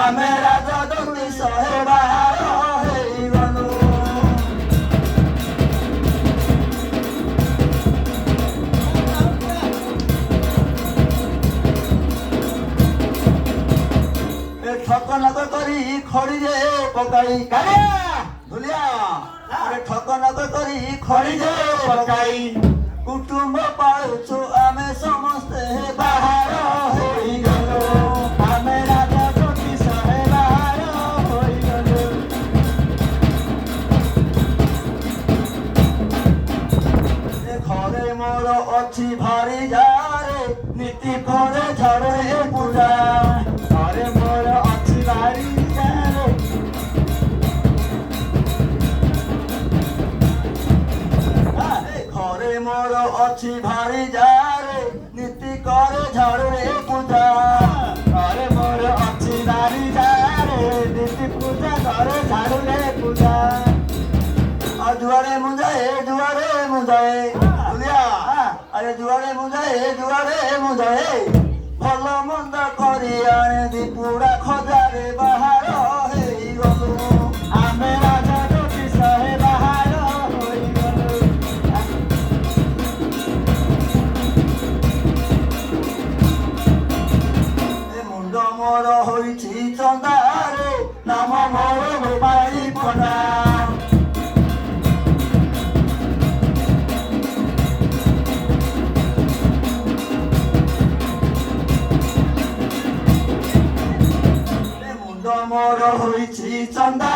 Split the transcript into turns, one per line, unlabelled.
ଆମେ ରାଜଦୂତି ଶହେ ବାର ହେଇଗଲୁ। ଠକ ନକ କରି ଖଡ଼ିରେ ପକାଇ ଧୁଲିଆ ଠକ ନକ କରି ଖଡ଼ିରେ ପକାଇ କୁଟୁମ୍ବ ପାଳୁଛୁ ଆମେ ସମସ୍ତେ ବାହାର ହୋଇଗଲୁ। ଆମେ ରାଜଦୂତି ଶହେ ବାର ହୋଇଗଲୁ। ଘରେ ମୋର ଅଛି ଭାରି ଯାରେ ନୀତି ପରେ ଝଡ଼ରେ ପୂଜା। ଘରେ ମୋର ଅଛି ଭାରି ଯାରେ ଘରେ ମୋର ଅଛି ଭାରି ଯାରେ ନୀତି করে ঝড়রে পূজা। ঘরে মোর ଅଛି ଭାରି ଯାରେ ନୀତି ପୂଜା করে ঝাড়ুরে পূজা। আর দুয়ারে ମୁଁ ଯାଏ ଦୁଆରେ ମୁଁ ଯାଏ ଦୁଲିଆ আরে দুয়ারে ମୁଁ ଯାଏ ଦୁଆରେ ମୁଁ ଯାଏ ଭଲ ମନ୍ଦ କରି ଆଣେ ଦୀପୁଡ଼ା ଖଜାରେ ବାହାର ହେଇଗଲୁ। ଆମେ ରାଜଦୂତି ଶହେ ବାହାର ହୋଇଗଲୁ। ଏ ମୁଣ୍ଡ ମୋର ହୋଇଛି ଚନ୍ଦାରେ ନାମ ମୋର ଗୋପାଳି ପଣ୍ଡା। ମୋର ହୋଇଛି ଚନ୍ଦା